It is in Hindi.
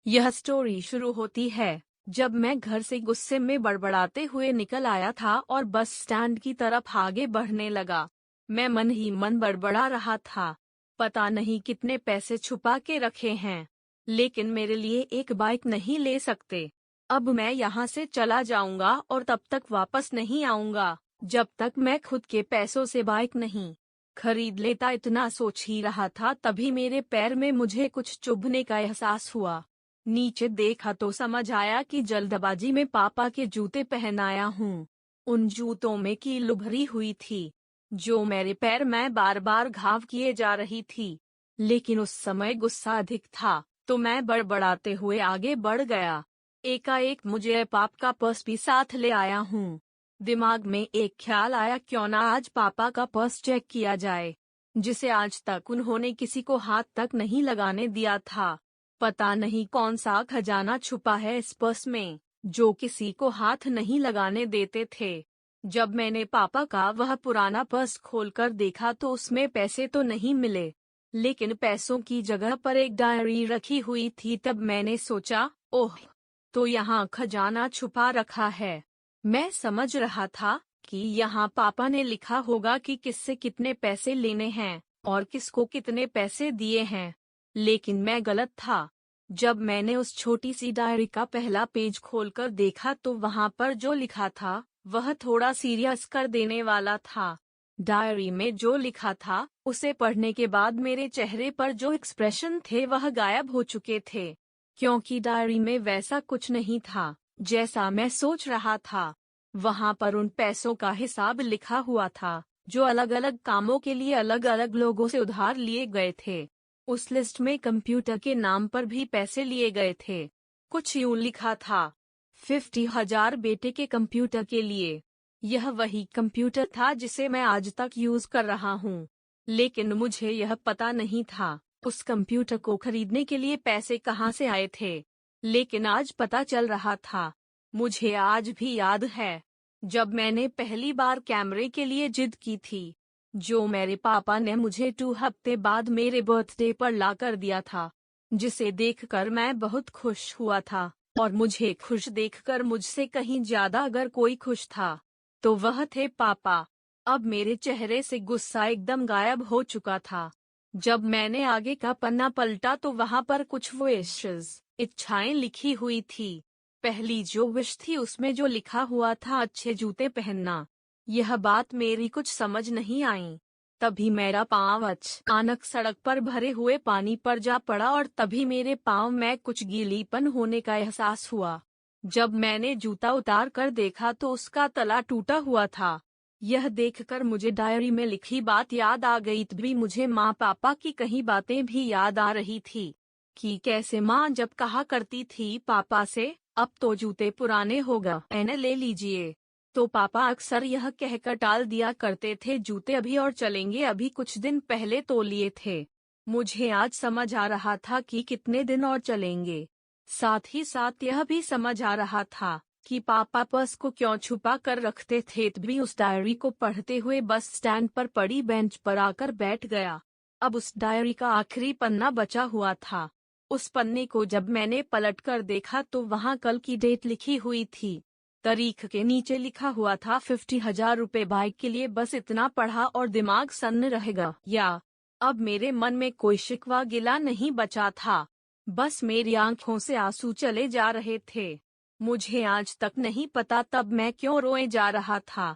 यह स्टोरी शुरू होती है जब मैं घर से गुस्से में बड़बड़ाते हुए निकल आया था और बस स्टैंड की तरफ आगे बढ़ने लगा। मैं मन ही मन बड़बड़ा रहा था, पता नहीं कितने पैसे छुपा के रखे हैं, लेकिन मेरे लिए एक बाइक नहीं ले सकते। अब मैं यहाँ से चला जाऊंगा और तब तक वापस नहीं आऊंगा जब तक मैं खुद के पैसों से बाइक नहीं खरीद लेता। इतना सोच ही रहा था तभी मेरे पैर में मुझे कुछ चुभने का एहसास हुआ। नीचे देखा तो समझ आया कि जल्दबाजी में पापा के जूते पहनाया हूँ। उन जूतों में कील उभरी हुई थी, जो मेरे पैर में बार बार घाव किए जा रही थी। लेकिन उस समय गुस्सा अधिक था तो मैं बड़बड़ाते हुए आगे बढ़ गया। एकाएक मुझे पाप का पर्स भी साथ ले आया हूँ। दिमाग में एक ख्याल आया, क्यों ना आज पापा का पर्स चेक किया जाए, जिसे आज तक उन्होंने किसी को हाथ तक नहीं लगाने दिया था। पता नहीं कौन सा खजाना छुपा है इस पर्स में, जो किसी को हाथ नहीं लगाने देते थे। जब मैंने पापा का वह पुराना पर्स खोलकर देखा तो उसमें पैसे तो नहीं मिले, लेकिन पैसों की जगह पर एक डायरी रखी हुई थी। तब मैंने सोचा, ओह, तो यहाँ खजाना छुपा रखा है। मैं समझ रहा था कि यहाँ पापा ने लिखा होगा कि किससे कितने पैसे लेने हैं और किसको कितने पैसे दिए हैं, लेकिन मैं गलत था। जब मैंने उस छोटी सी डायरी का पहला पेज खोलकर देखा तो वहाँ पर जो लिखा था वह थोड़ा सीरियस कर देने वाला था। डायरी में जो लिखा था उसे पढ़ने के बाद मेरे चेहरे पर जो एक्सप्रेशन थे वह गायब हो चुके थे, क्योंकि डायरी में वैसा कुछ नहीं था जैसा मैं सोच रहा था। वहाँ पर उन पैसों का हिसाब लिखा हुआ था जो अलग अलग कामों के लिए अलग अलग लोगों से उधार लिए गए थे। उस लिस्ट में कंप्यूटर के नाम पर भी पैसे लिए गए थे। कुछ यूं लिखा था, 50,000 बेटे के कंप्यूटर के लिए। यह वही कंप्यूटर था जिसे मैं आज तक यूज कर रहा हूँ, लेकिन मुझे यह पता नहीं था उस कंप्यूटर को खरीदने के लिए पैसे कहाँ से आए थे। लेकिन आज पता चल रहा था। मुझे आज भी याद है जब मैंने पहली बार कैमरे के लिए जिद की थी, जो मेरे पापा ने मुझे 2 हफ्ते बाद मेरे बर्थडे पर ला कर दिया था, जिसे देखकर मैं बहुत खुश हुआ था। और मुझे खुश देखकर मुझसे कहीं ज्यादा अगर कोई खुश था तो वह थे पापा। अब मेरे चेहरे से गुस्सा एकदम गायब हो चुका था। जब मैंने आगे का पन्ना पलटा तो वहाँ पर कुछ विशेष इच्छाएं लिखी हुई थी। पहली जो विश थी उसमें जो लिखा हुआ था, अच्छे जूते पहनना। यह बात मेरी कुछ समझ नहीं आई। तभी मेरा पाँव अचानक सड़क पर भरे हुए पानी पर जा पड़ा और तभी मेरे पाँव में कुछ गीलीपन होने का एहसास हुआ। जब मैंने जूता उतार कर देखा तो उसका तला टूटा हुआ था। यह देखकर मुझे डायरी में लिखी बात याद आ गई। तभी मुझे माँ पापा की कही बातें भी याद आ रही थी कि कैसे माँ जब कहा करती थी पापा से, अब तो जूते पुराने हो गए न, ले लीजिए, तो पापा अक्सर यह कहकर टाल दिया करते थे, जूते अभी और चलेंगे, अभी कुछ दिन पहले तो लिए थे। मुझे आज समझ आ रहा था कि कितने दिन और चलेंगे। साथ ही साथ यह भी समझ आ रहा था कि पापा पर्स को क्यों छुपा कर रखते थे। तभी उस डायरी को पढ़ते हुए बस स्टैंड पर पड़ी बेंच पर आकर बैठ गया। अब उस डायरी का आखिरी पन्ना बचा हुआ था। उस पन्ने को जब मैंने पलटकर देखा तो वहाँ कल की डेट लिखी हुई थी। तारीख के नीचे लिखा हुआ था 50,000 रुपए बाइक के लिए। बस इतना पढ़ा और दिमाग सन्न रहेगा या अब मेरे मन में कोई शिकवा गिला नहीं बचा था, बस मेरी आंखों से आंसू चले जा रहे थे। मुझे आज तक नहीं पता तब मैं क्यों रोए जा रहा था।